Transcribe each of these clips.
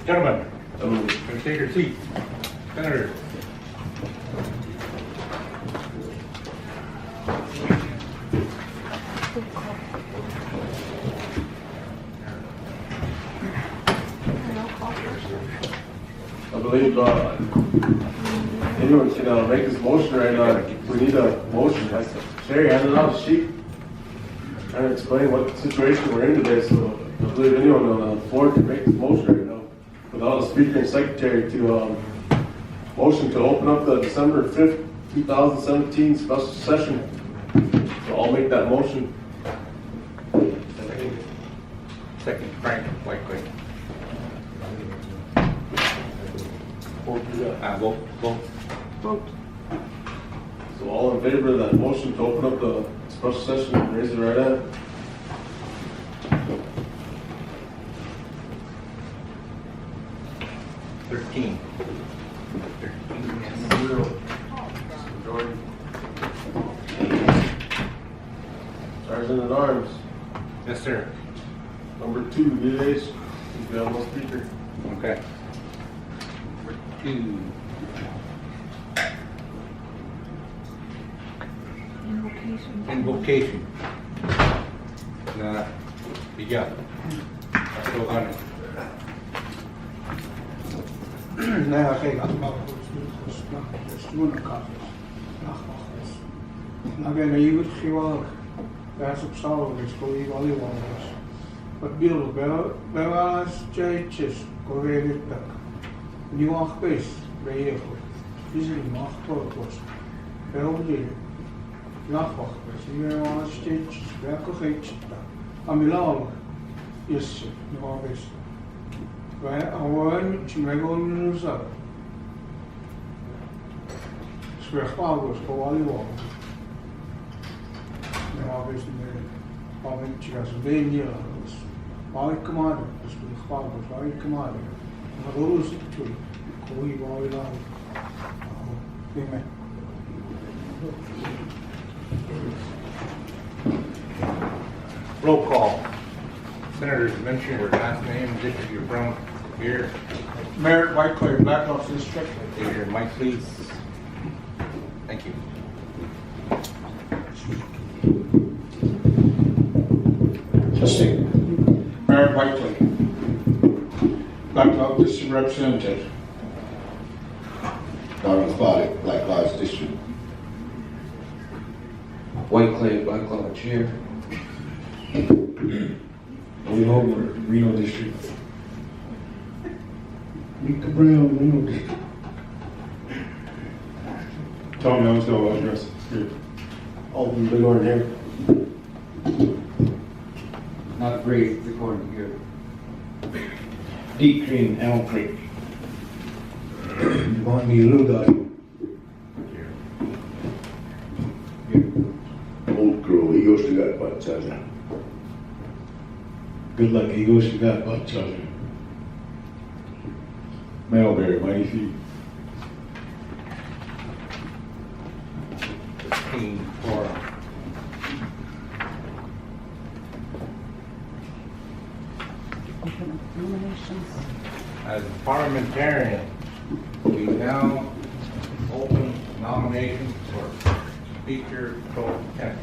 Gentlemen, please take your seat. Senator. I believe anyone can make this motion right now. We need a motion. Sherry handed out a sheet trying to explain what situation we're in today. So I believe anyone on the floor can make this motion right now without a speaker and secretary to motion to open up the December 5th, 2017 special session. So I'll make that motion. Second, Frank Whiteley. Vote. So all in favor of that motion to open up the special session, raise your right hand. Thirteen. Majority. Sergeant at Arms. Yes, sir. Number 2, DH. We have no speaker. Okay. Number 2. Invocation. Na bigyan. Patulokan. Nee, oké, dat mag Again, you would feel that's a solid, it's going to be only one of us. But Bill, Bella's churches, go ahead with that. You want space, very good. Easily, not purpose. Belgium, not for us. You want stitches, back of H. I'm alone. Yes, you want this. Right, I want to make all news up. Swear flowers for all you want. Alweer ben je dus waar ik kom aan, dus de geval was waar ik kom aan. Maar hoe is het toen? Hoe je wou je dan? Amen. Roll call. Senators, mention your last name, district you're from, here. Merritt Whitecliffe, Black Hawk District. Give your mic, please. Thank you. Testing. Merritt Whitecliffe, Black Hawk District Representative. Darren Spotted, Black Lives District. Whitecliffe, Black Cloud Chair. Lee Homer, Reno District. Mika Brown, Reno District. Tom Youngsville, address here. Alden Bighorn here. Not great, according here. Deep Green, Elm Creek. Want me a little guy? Old Crow, Eagle Cigar Butt Charger. Good luck, Eagle Cigar Butt Charger. Melberry, Mighty Feet. 15 for as a parliamentarian, we now open nominations for Speaker Pro Tem.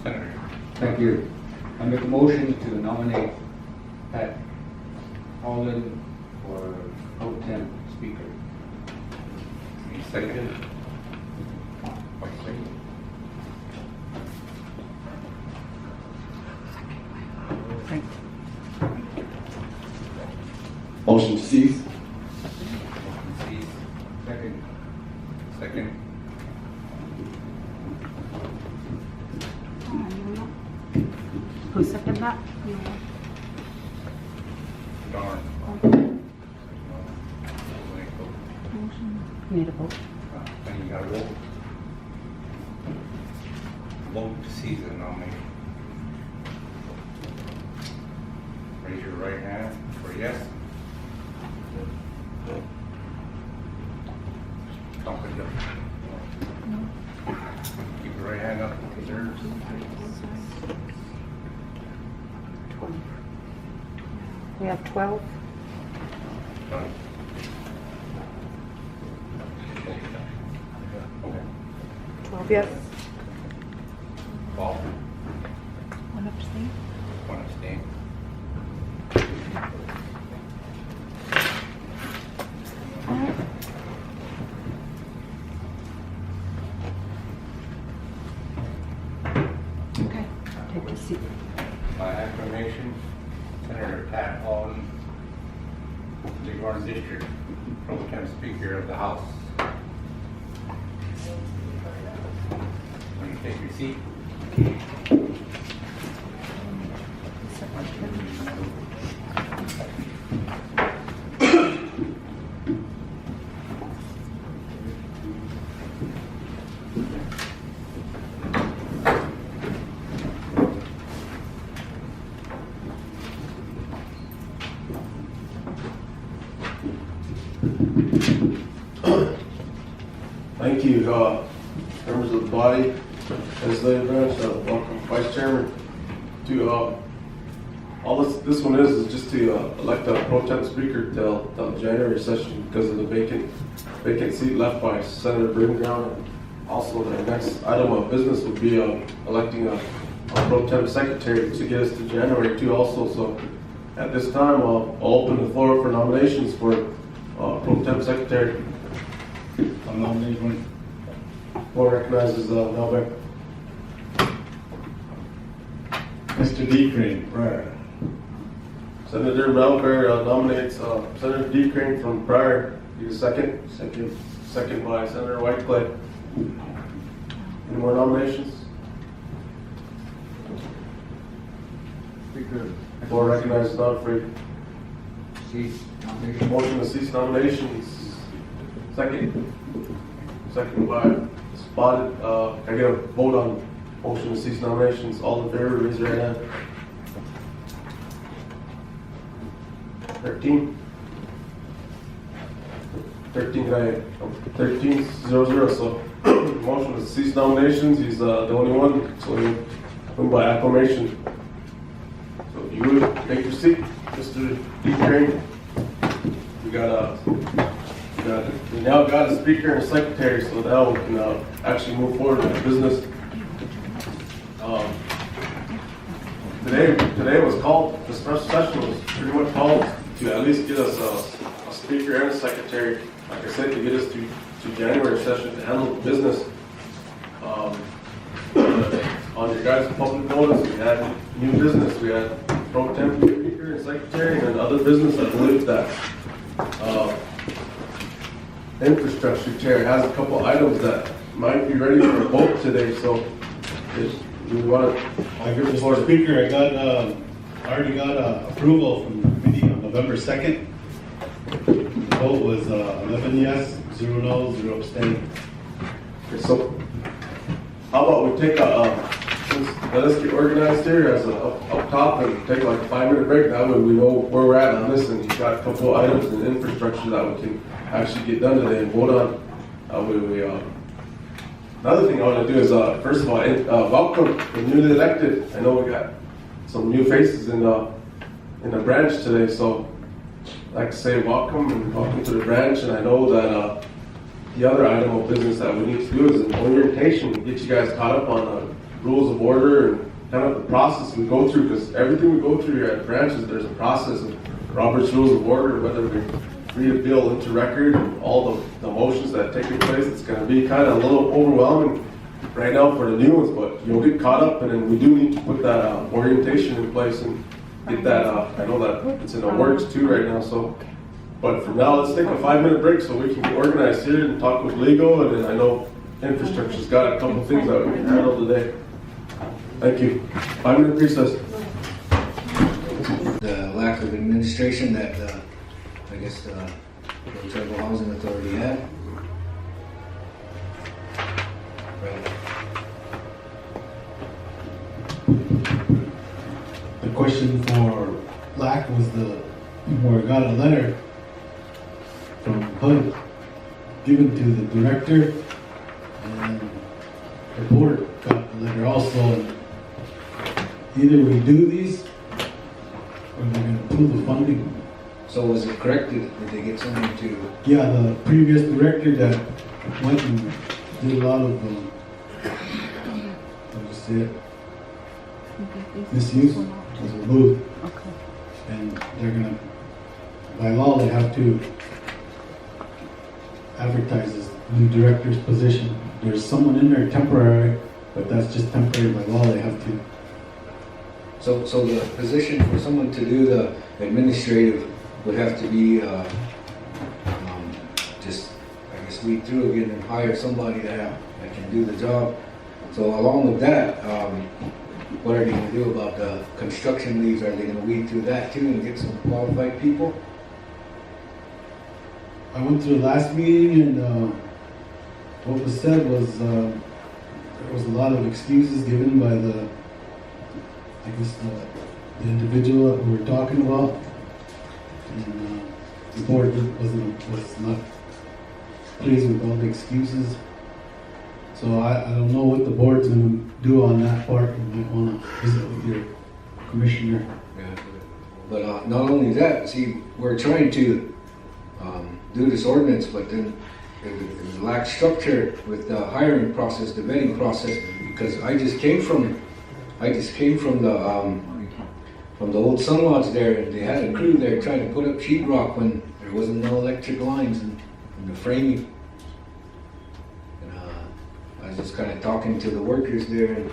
Senator. Thank you. I make a motion to nominate Pat Holland for pro tem speaker. Any second? Whiteley. Motion to cease. Second. Second. Who seconded that? Darn. Need a vote. Then you gotta vote. Vote to seize the nomination. Raise your right hand for yes. Don't put it up. Keep your right hand up. Reserves. We have 12. Okay. 12 yes. Paul? One abstain. One abstain. Okay, take your seat. By acclamation, Senator Pat Alden, Dearborn District, Pro Tem Speaker of the House. Will you take your seat? Thank you, members of the body, legislative branch, welcome Vice Chairman. To all this one is just to elect a pro tem speaker till January session because of the vacant seat left by Senator Bringround. And also, the next item of business would be electing a pro tem secretary to get us to January too. Also, so at this time, I'll open the floor for nominations for pro tem secretary. I'll nominate one. Floor recognizes Melbeck. Mr. D. Crane, Pryor. Senator Melbeck nominates Senator D. Crane from Pryor. Need a second? Second by Senator Whiteclay. Any more nominations? Speaker. Floor recognizes Godfrey. Cease nomination. Motion to cease nominations. Second by Spotted. Can I get a vote on motion to cease nominations? All in favor, raise your hand. 13. 13-0-0. So motion to cease nominations. He's the only one. So he'll win by acclamation. So if you would take your seat, Mr. D. Crane. We now got a speaker and a secretary, so now we can actually move forward with business. Today was called, the special session was pretty much called to at least get us a speaker and a secretary, like I said, to get us to January session to handle the business. On your guys' public notice, we had new business. We had pro temp speaker and secretary, and other business. I believe that infrastructure chair has a couple items that might be ready for a vote today. So, if we want to, Mr. Speaker, I already got approval from the committee on November 2nd. The vote was 11 yes, 0 no, 0 abstain. Okay, so how about we take let us get organized here as up top and take like a 5-minute break. That way we know where we're at on this, and you've got a couple of items in infrastructure that we can actually get done today and vote on. Another thing I want to do is first of all welcome the newly elected. I know we got some new faces in the branch today, so I'd like to say welcome to the branch. And I know that the other item of business that we need to do is an orientation, get you guys caught up on rules of order and kind of the process we go through, because everything we go through here at branches, there's a process of Robert's Rules of Order, whether we read a bill into record and all the motions that are taking place. It's going to be kind of a little overwhelming right now for the new ones, but you'll get caught up, and then we do need to put that orientation in place and get that, I know that it's in the works too right now, so. But for now, let's take a 5-minute break so we can get organized here and talk with legal, and then I know infrastructure's got a couple things that we can handle today. Thank you. 5-minute recess. The lack of administration that I guess the Tribal Housing Authority had. Right. The question for lack was where I got a letter from HUD given to the director, and the board got the letter also. Either we do these or they're gonna pull the funding. So was it corrected? Did they get someone to, Yeah, the previous director that went and did a lot of, I'll just say it, misuse was removed. Okay. And they're gonna, by law, they have to advertise this new director's position. There's someone in there temporary, but that's just temporary by law, they have to. so the position for someone to do the administrative would have to be, just, I guess, weed through again and hire somebody that can do the job. So along with that, what are they gonna do about the construction leaves? Are they gonna weed through that too and get some qualified people? I went to the last meeting and, what was said was, there was a lot of excuses given by the, I guess, the individual that we were talking about. And, the board was not pleased with all the excuses. So I don't know what the board's gonna do on that part. You might wanna visit with your commissioner. Yeah. But not only that, see, we're trying to do this ordinance, but then it lacks structure with the hiring process, the vetting process, because I just came from the old Sun Lodge there, and they had a crew there trying to put up sheetrock when there wasn't no electric lines in the framing. And I was just kind of talking to the workers there, and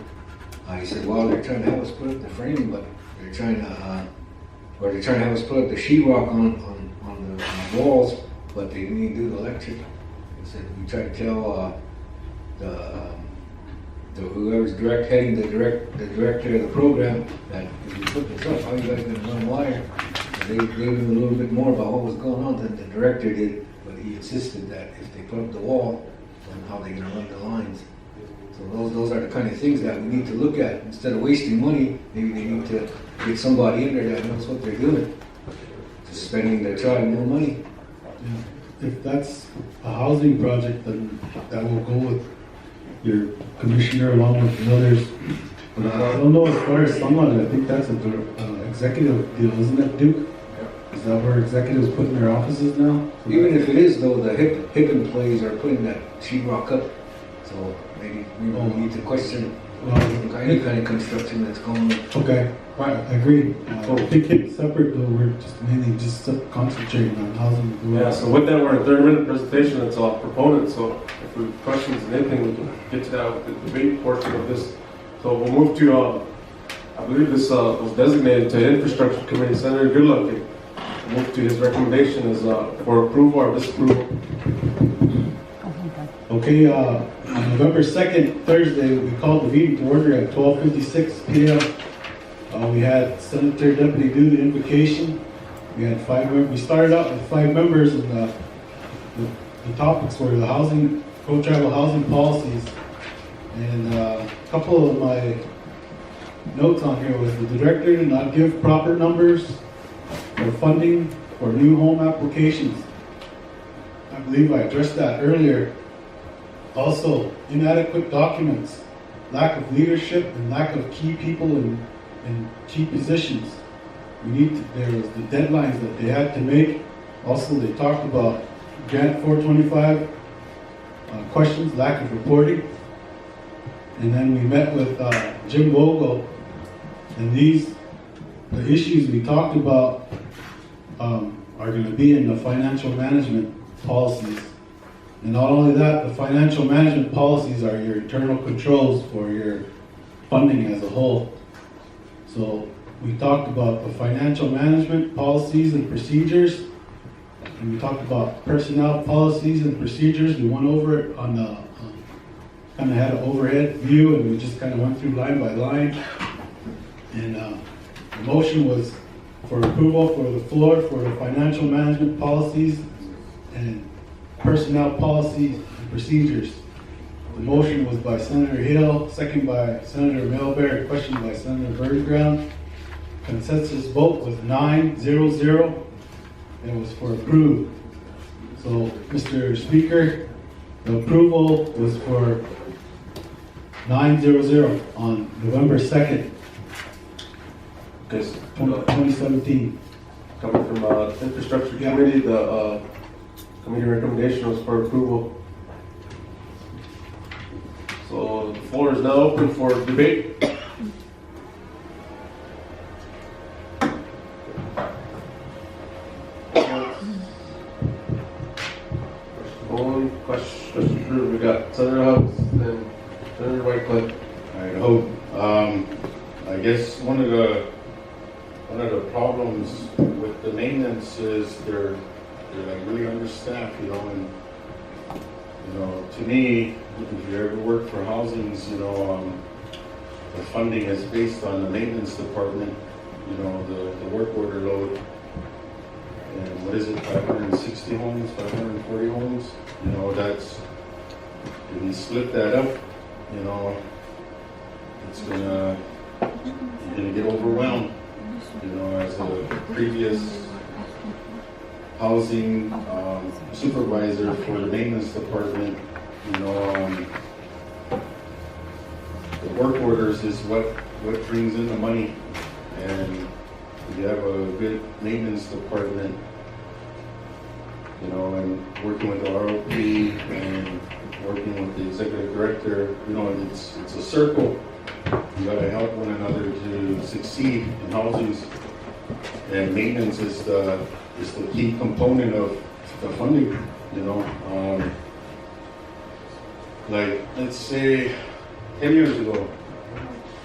I said, well, they're trying to have us put up the framing, but they're trying to have us put up the sheetrock on the walls, but they didn't even do the electric. I said, we tried to tell the whoever's heading the director of the program that if you put this up, how you guys gonna run wire? And they knew a little bit more about what was going on than the director did, but he insisted that if they put up the wall, then how they gonna run the lines. So those are the kind of things that we need to look at. Instead of wasting money, maybe they need to get somebody in there that knows what they're doing. Just spending their time more money. Yeah. If that's a housing project, then that will go with your commissioner along with the others. But I don't know, as far as someone, I think that's an executive deal, isn't it, Duke? Is that where executives put in their offices now? Even if it is though, the hip employees are putting that sheetrock up. So maybe we need to question any kind of construction that's going on. Okay, I agree. I think it's separate though, we're just mainly just concentrating on housing. Yeah, so with that, we're in a 30-minute presentation, it's all proponents, so if we have questions and anything, we can get to that with the debate portion of this. So we'll move to, I believe this was designated to Infrastructure Committee, Senator Goodluck. We'll move to his recommendation is for approval or disapproval. Okay, on November 2nd, Thursday, we called the meeting to order at 12:56 p.m. We had Senator Deputy do the invocation. We had 5 members. We started out with 5 members, and the topics were the housing, pro-tribal housing policies. And a couple of my notes on here was the director did not give proper numbers for funding for new home applications. I believe I addressed that earlier. Also, inadequate documents, lack of leadership, and lack of key people in key positions. There was the deadlines that they had to make. Also, they talked about Grant 425 questions, lack of reporting. And then we met with Jim Vogel, and the issues we talked about are going to be in the financial management policies. And not only that, the financial management policies are your internal controls for your funding as a whole. So we talked about the financial management policies and procedures, and we talked about personnel policies and procedures. We went over it on the, kind of had an overhead view, and we just kind of went through line by line. And the motion was for approval for the floor for the financial management policies and personnel policies and procedures. The motion was by Senator Hill, second by Senator Melbear, question by Senator Bergeground. Consensus vote was 9-0-0, and it was for approved. So, Mr. Speaker, the approval was for 9-0-0 on November 2nd. Yes. 2017. Coming from, infrastructure Yeah. committee, the, committee recommendation was for approval. So the floor is now open for debate. Only question approved, we got Senator Hobbs and Senator Whitecliff. I hope, I guess one of the problems with the maintenance is they're like really understaffed, you know, and, you know, to me, if you ever work for housings, you know, the funding is based on the maintenance department, you know, the work order load. And what is it, 560 homes, 540 homes? You know, that's, if you split that up, you know, you're gonna get overwhelmed. You know, as a previous housing supervisor for the maintenance department, you know, the work orders is what brings in the money. And if you have a good maintenance department, you know, and working with the ROP and working with the executive director, you know, it's a circle. You gotta help one another to succeed in housings. And maintenance is the key component of the funding, you know. Like, let's say 10 years ago,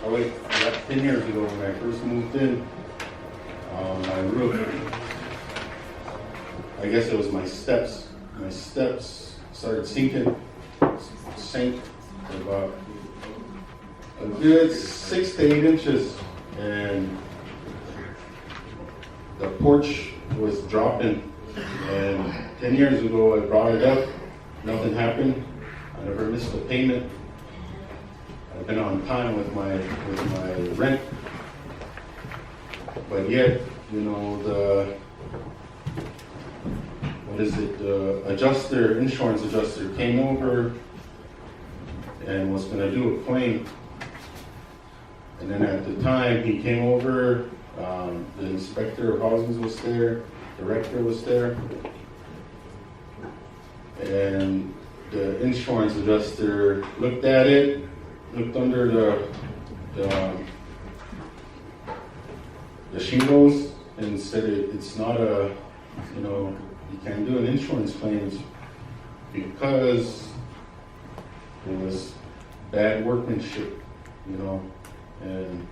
10 years ago when I first moved in, my roof, I guess it was my steps. My steps started sank about a good 6 to 8 inches, and the porch was dropping. And 10 years ago, I brought it up. Nothing happened. I never missed a payment. I've been on time with my rent, but yet, you know, the insurance adjuster came over and was going to do a claim. And then at the time he came over, the inspector of housings was there, director was there, and the insurance adjuster looked at it, looked under the shingles, and said it's not a, you know, you can't do an insurance claim because it was bad workmanship, you know, and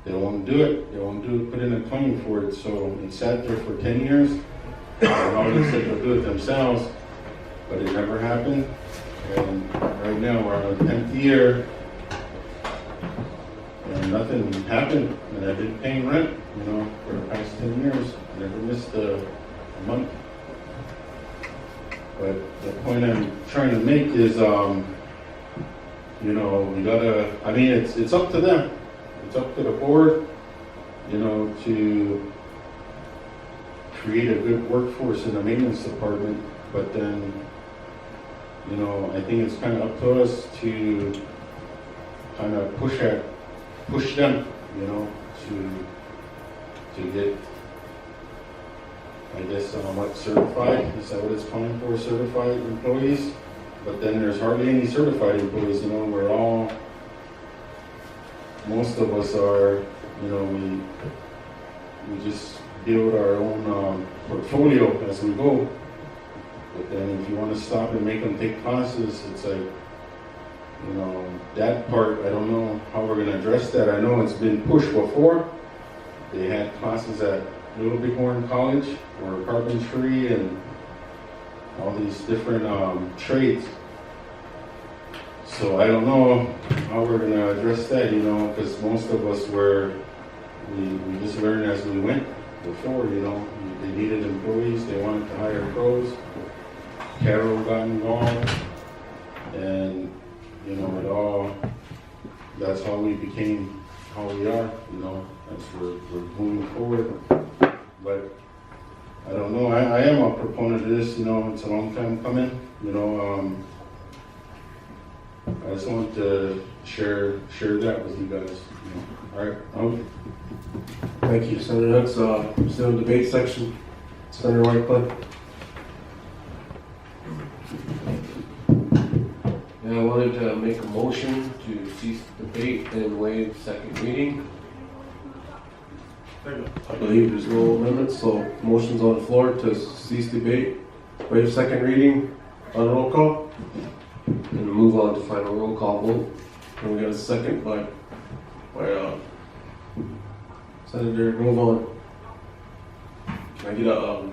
they won't do it. They won't put in a claim for it. So it sat there for 10 years. And all they said they'll do it themselves, but it never happened. And right now we're on the 10th year, and nothing happened. And I've been paying rent, you know, for the past 10 years. I never missed a month. But the point I'm trying to make is, you know, we gotta, I mean, it's up to them. It's up to the board, you know, to create a good workforce in the maintenance department. But then, you know, I think it's kind of up to us to kind of push them, you know, to get, I guess, what, certified? Is that what it's calling for, certified employees? But then there's hardly any certified employees, you know. Most of us are, you know, we just build our own portfolio as we go. But then if you want to stop and make them take classes, it's like, you know, that part, I don't know how we're going to address that. I know it's been pushed before. They had classes at Little Bighorn College for carpentry and all these different trades. So I don't know how we're going to address that, you know, because most of us we just learned as we went before, you know. They needed employees, they wanted to hire pros. Carol got involved, and, you know, that's how we became how we are, you know, as we're moving forward. But I don't know, I am a proponent of this, you know, it's a long time coming, you know. I just want to share that with you guys. You know. All right. Thank you, Senator Hooks. Still in the debate section, Senator Whitecliff. Yeah, I wanted to make a motion to cease debate and waive second reading. I believe there's no amendments, so motion's on the floor to cease debate, waive second reading on roll call, and move on to final roll call vote. And we got a second by Senator Rovon. Can I get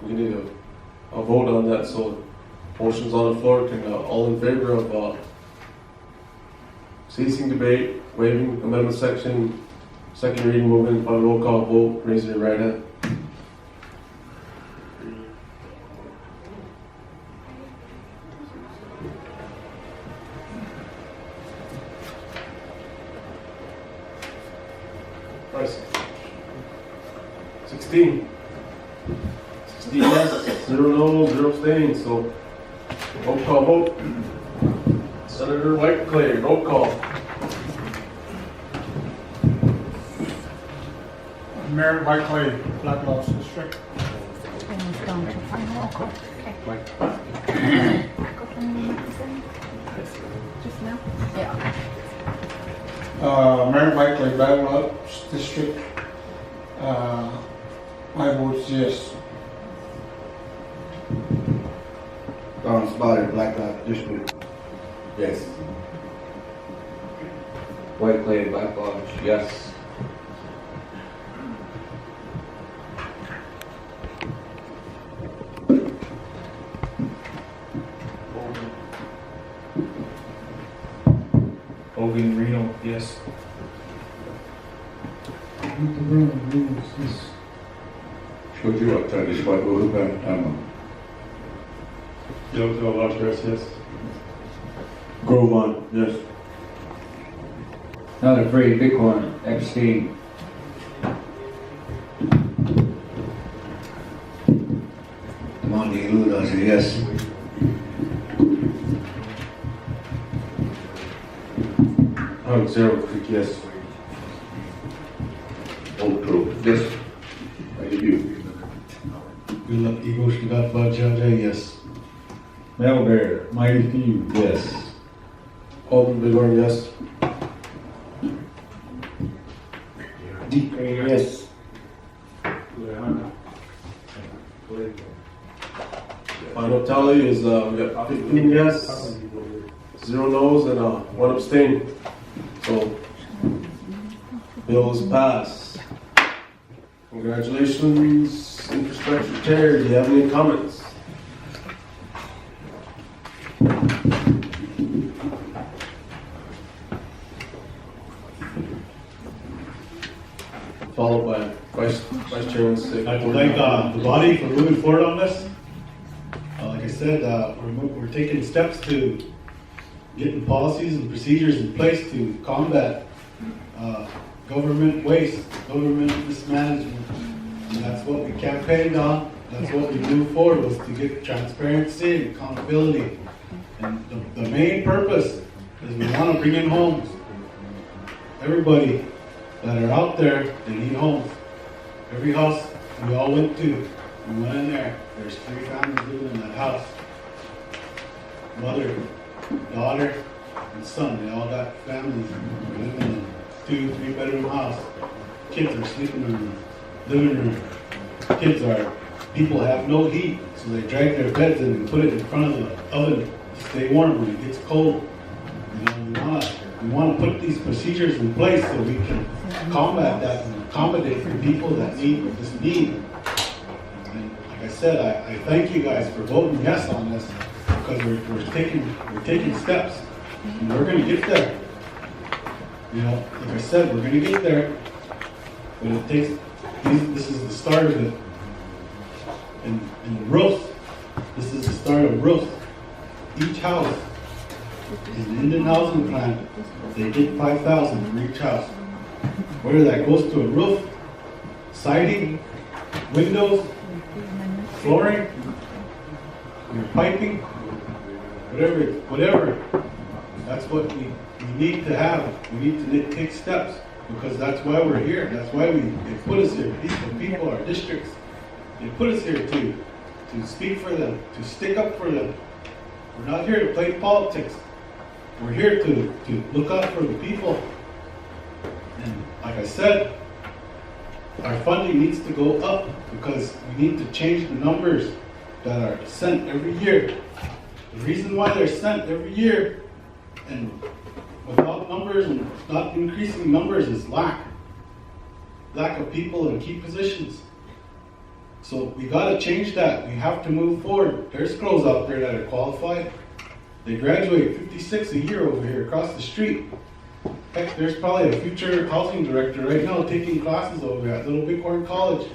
we need a vote on that, so motion's on the floor. Can all in favor of ceasing debate, waiving amendment section, second reading, moving by roll call vote, raise your right hand. Price. 16 yes, 0 no, 0 abstaining, so roll call vote. Senator Whitecliff, roll call. Mayor Whitecliff, Black Lotus District. And it's down to final roll call. Okay. Go from the microphone. Just now? Yeah. Mayor Whitecliff, Black Lotus District. My vote is yes. Don Spotted, Black Rock District. Yes. White Clay, Black Lodge, yes. Hogan, Reno, yes. Luther Brown, Lewis, yes. Shoji Octavius, White Road, Tama. Yellow Lodge, yes. Grove on, yes. Not afraid, Bighorn, abstain. Monty Luda, say yes. Zero Creek, yes. Old Grove, yes. I do. Gulak Igor Shigat Bajaja, yes. Mel Bear, Mighty Few, yes. Alden Bighorn, yes. Deep, yes. Final tally is, we got 15 yes, 0 no's, and 1 abstain. So, bill is passed. Congratulations, Infrastructure Chair. Do you have any comments? Followed by Vice Chairman Stick. I'd like the body for moving forward on this. Like I said, we're taking steps to getting policies and procedures in place to combat government waste, government mismanagement. And that's what we campaigned on. That's what we moved forward, was to get transparency and accountability. And the main purpose is we want to bring in homes. Everybody that are out there, they need homes. Every house we all went to, we went in there, there's 3 families living in that house. Mother, daughter, and son, they all got families living in a 2-3 bedroom house. Kids are sleeping in the living room. People have no heat, so they drag their beds in and put it in front of the oven to stay warm when it gets cold. You know, we want to put these procedures in place so we can combat that and accommodate for people that need this need. And like I said, I thank you guys for voting yes on this, because we're taking steps, and we're going to get there. You know, like I said, we're going to get there, but it takes. This is the start of it. And the roofs, this is the start of roofs. Each house in the Indian housing plan, they get $5,000 for each house. Whether that goes to a roof, siding, windows, flooring, your piping, whatever. That's what we need to have. We need to take steps. because that's why we're here. That's why they put us here. These people, our districts, they put us here to speak for them, to stick up for them. We're not here to play politics. We're here to look out for the people. And like I said, our funding needs to go up because we need to change the numbers that are sent every year. The reason why they're sent every year and without numbers and not increasing numbers is lack of people in key positions. So we got to change that. We have to move forward. There's girls out there that are qualified. They graduate 56 a year over here across the street. Heck, there's probably a future housing director right now taking classes over at Little Bighorn College.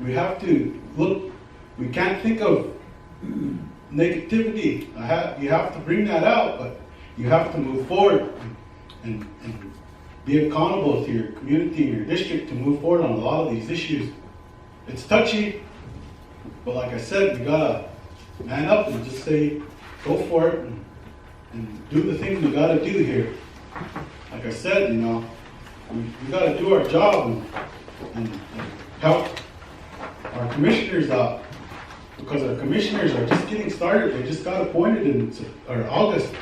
We have to look. We can't think of negativity. You have to bring that out, but you have to move forward and be accountable to your community and your district to move forward on a lot of these issues. It's touchy, but like I said, we gotta man up and just say, go for it and do the things we gotta do here. Like I said, we gotta do our job and help our commissioners out, because our commissioners are just getting started. They just got appointed in August.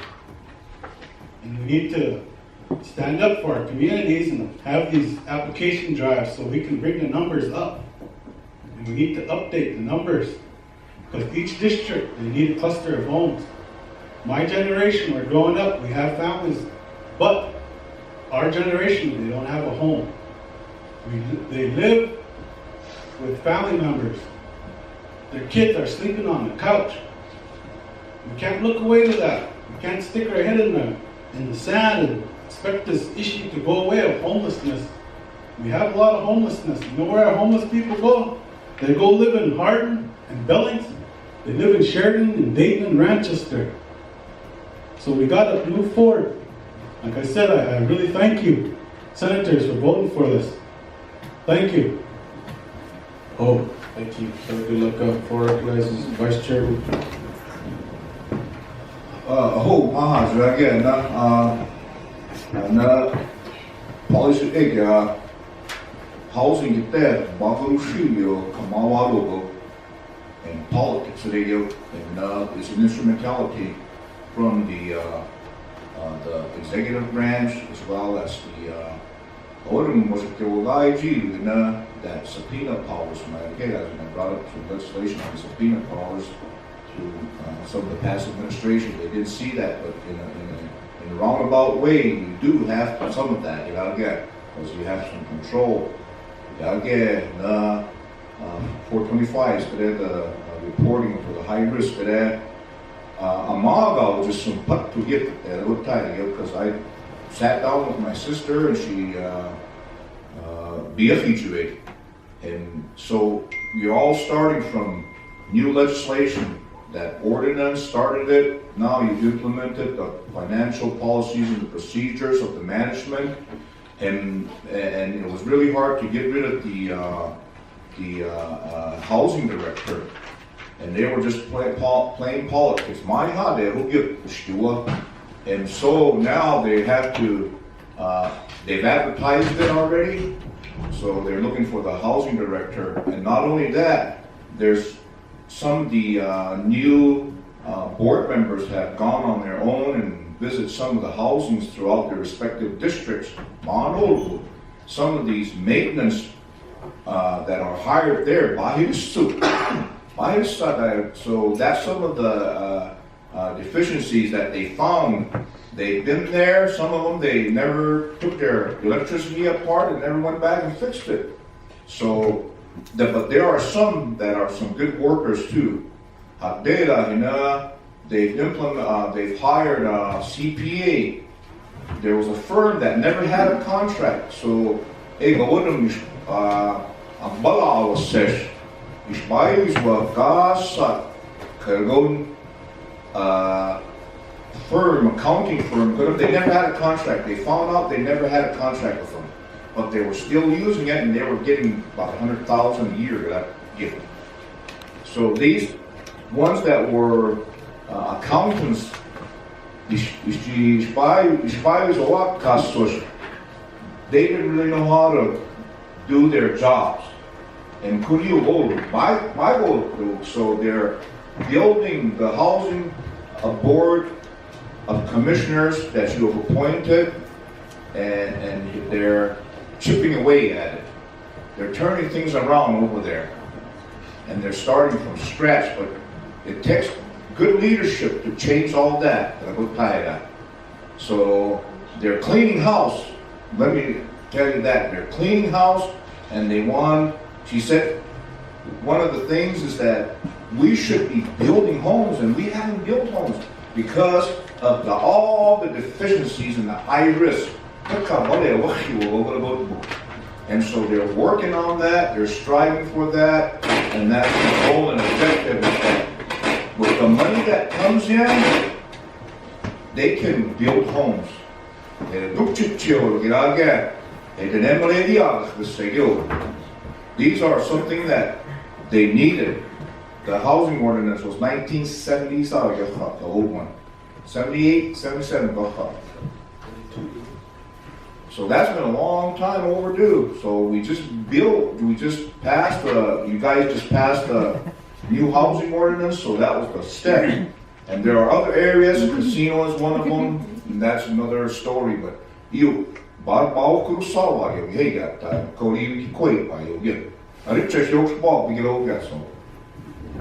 And we need to stand up for our communities and have these application drives so we can bring the numbers up. And we need to update the numbers, because each district, they need a cluster of homes. My generation, we're growing up, we have families, but our generation, they don't have a home. They live with family members. Their kids are sleeping on the couch. We can't look away to that. We can't stick our head in the sand and expect this issue to go away of homelessness. We have a lot of homelessness. You know where our homeless people go? They go live in Hardin and Billings. They live in Sheridan and Dayton and Manchester. So we got to move forward. Like I said, I really thank you, senators, for voting for this. Thank you. Oh, thank you. Senator Luca, for recognizes Vice Chairman. Policy housing there, Bagalushio, Kamawarobo, and politics radio, and is an instrumentality from the executive branch as well as the Odom was the that subpoena powers. And I brought up to legislation on subpoena powers to some of the past administration. They didn't see that, but in a roundabout way, you do have some of that. You gotta get, because you have some control. You gotta get 425 is the reporting for the high risk there. Amaga just some put to get because I sat down with my sister and she BFE, and so you're all starting from new legislation. That ordinance started it. Now you've implemented the financial policies and the procedures of the management, and it was really hard to get rid of the housing director. And they were just playing politics. And so now they have to, they've advertised it already. So they're looking for the housing director. And not only that, there's some of the new board members have gone on their own and visited some of the housings throughout their respective districts. Some of these maintenance that are hired there, so that's some of the deficiencies that they found. They've been there, some of them, they never took their electricity apart and never went back and fixed it. So, but there are some that are some good workers too. They've hired a CPA. There was a firm that never had a contract. So, accounting firm, but they never had a contract. They found out they never had a contract with them, but they were still using it, and they were getting about $100,000 a year that given. So these ones that were accountants, they didn't really know how to do their jobs. And my goal, so they're building the housing, a board of commissioners that you have appointed, and they're chipping away at it. They're turning things around over there. And they're starting from scratch, but it takes good leadership to change all that. So they're cleaning house. Let me tell you that. They're cleaning house, and they want, she said, one of the things is that we should be building homes, and we haven't built homes because of all the deficiencies and the high risk. And so they're working on that, they're striving for that, and that's the goal and objective is that with the money that comes in, they can build homes. These are something that they needed. The housing ordinance was 1970, the old one. 78, 77, so that's been a long time overdue. So we just passed, you guys just passed a new housing ordinance, so that was the step. And there are other areas, casino is one of them, and that's another story, but you,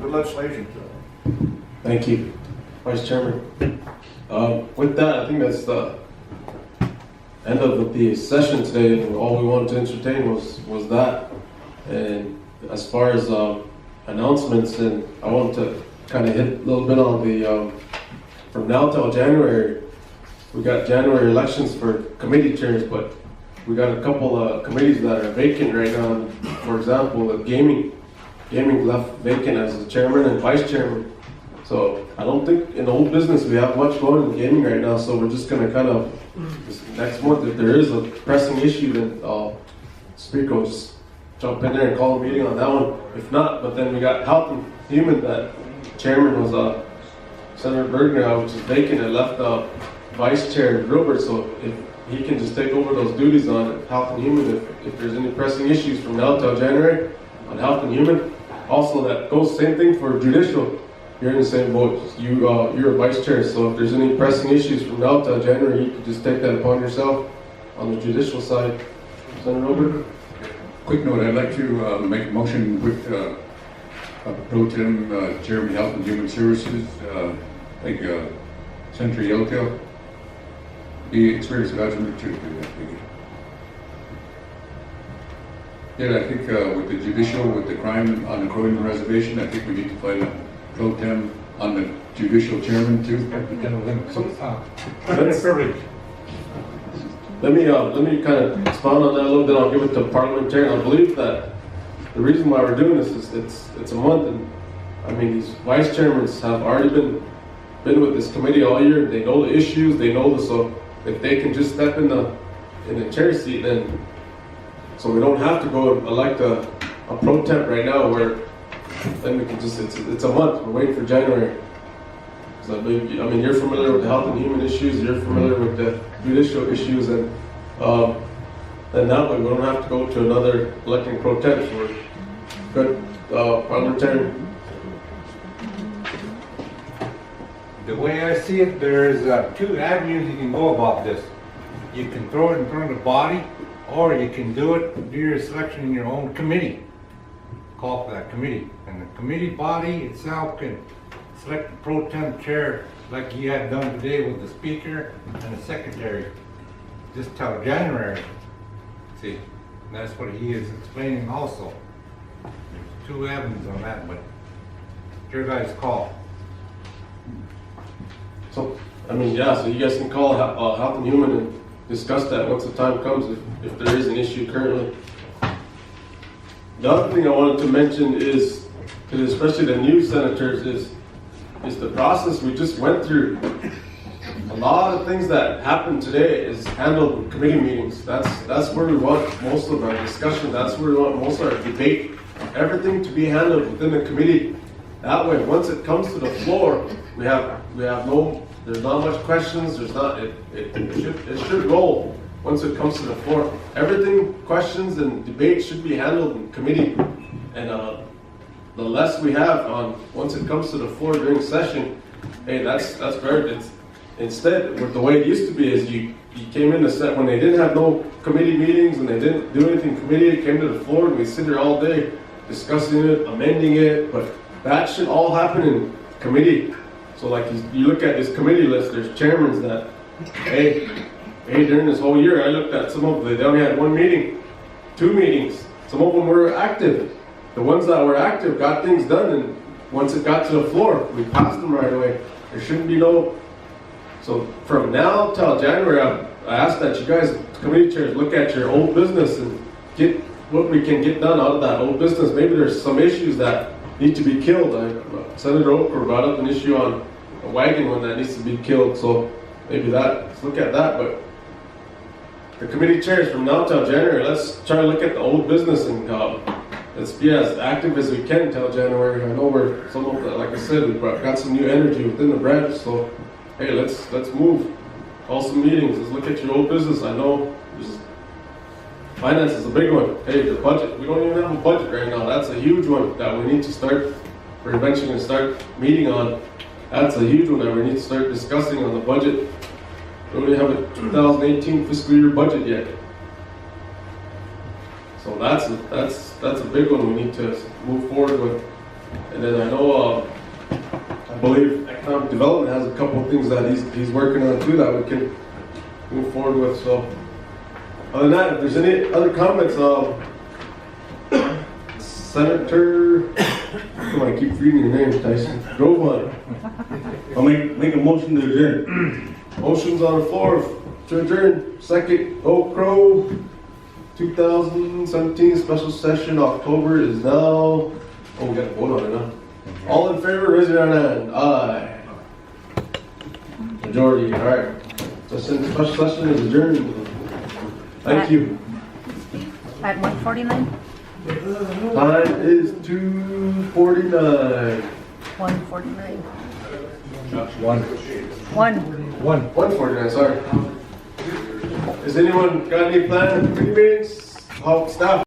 good legislation. Thank you, Vice Chairman. With that, I think that's the end of the session today, and all we wanted to entertain was that. And as far as announcements, and I wanted to kind of hit a little bit on the from now till January. We got January elections for committee chairs, but we got a couple of committees that are vacant right now. For example, the gaming left vacant as the chairman and vice chairman. So I don't think in old business we have much going in gaming right now. So we're just gonna kind of this next month, if there is a pressing issue, then Speaker will just jump in there and call a meeting on that one. If not, but then we got Health and Human, that chairman was Senator Bergner, which is vacant, and left Vice Chair Gilbert. So if he can just take over those duties on Health and Human, if there's any pressing issues from now till January on Health and Human. Also, that goes same thing for Judicial. You're in the same boat. You're a vice chair, so if there's any pressing issues from now till January, you can just take that upon yourself on the judicial side. Senator Robert? Quick note, I'd like to make a motion with Pro Tem Chairman Health and Human Services, I think Senator Yeltel, be experienced without him to do that. Yeah, I think with the judicial, with the crime on the Croydon Reservation, I think we need to find a Pro Tem on the judicial chairman too. Let me kind of expound on that a little bit. I'll give it to parliamentarian. I believe that the reason why we're doing this is it's a month, and I mean these vice chairmen have already been with this committee all year. They know the issues. They know so if they can just step in the chair seat, then so we don't have to go elect a pro temp right now. Where then we can just it's a month. We're waiting for January. So I mean you're familiar with the health and human issues. You're familiar with the judicial issues, and then that way we don't have to go to another electing pro temp. So we're good parliamentarian. The way I see it, there's two avenues you can go about this. You can throw it in front of the body, or you can do your selection in your own committee. Call for that committee. And the committee body itself can select the pro temp chair like you had done today with the speaker and the secretary. Just till January. See, and that's what he is explaining also. There's two avenues on that, but it's your guys' call. So, I mean, yeah, so you guys can call Health and Human and discuss that once the time comes if there is an issue currently. The other thing I wanted to mention is, especially the new senators, is the process we just went through. A lot of things that happened today is handled in committee meetings. That's where we want most of our discussion. That's where we want most of our debate. Everything to be handled within the committee. That way, once it comes to the floor, there's not much questions. It should roll. once it comes to the floor. Everything, questions and debates should be handled in committee. And the less we have on, once it comes to the floor during session, hey, that's very, instead, with the way it used to be is you came in the set, when they didn't have no committee meetings and they didn't do anything committee, it came to the floor and we sit here all day discussing it, amending it, but that should all happen in committee. So like you look at this committee list, there's chairmans that, hey, during this whole year, I looked at some of them, they only had 1 meeting, 2 meetings. Some of them were active. The ones that were active got things done, and once it got to the floor, we passed them right away. There shouldn't be no, so from now till January, I ask that you guys, committee chairs, look at your old business and get what we can get done out of that old business. Maybe there's some issues that need to be killed. Senator Oker brought up an issue on a wagon one that needs to be killed, so maybe let's look at that. But the committee chairs, from now till January, let's try to look at the old business and let's be as active as we can till January. I know we're some of the, like I said, we've got some new energy within the branch, so hey, let's move. Call some meetings. Let's look at your old business. I know finance is a big one. Hey, the budget. We don't even have a budget right now. That's a huge one that we need to start. We're eventually going to start meeting on. That's a huge one that we need to start discussing on the budget. We don't even have a 2018 fiscal year budget yet. So that's a big one we need to move forward with. And then I know, I believe economic development has a couple of things that he's working on too that we can move forward with. So other than that, if there's any other comments, Senator, come on, I keep reading your name, Tyson. Grovan. I'll make a motion to adjourn. Motion's on the floor to adjourn. Second, Oak Grove, 2017 special session, October is now. Oh, we got to vote on it now. All in favor, raise your hand. Aye. Majority, all right. Special session is adjourned. Thank you. At 1:49? Time is 2:49. 1:49. One. 1:49, sorry. Has anyone got any plans for meetings? How staff?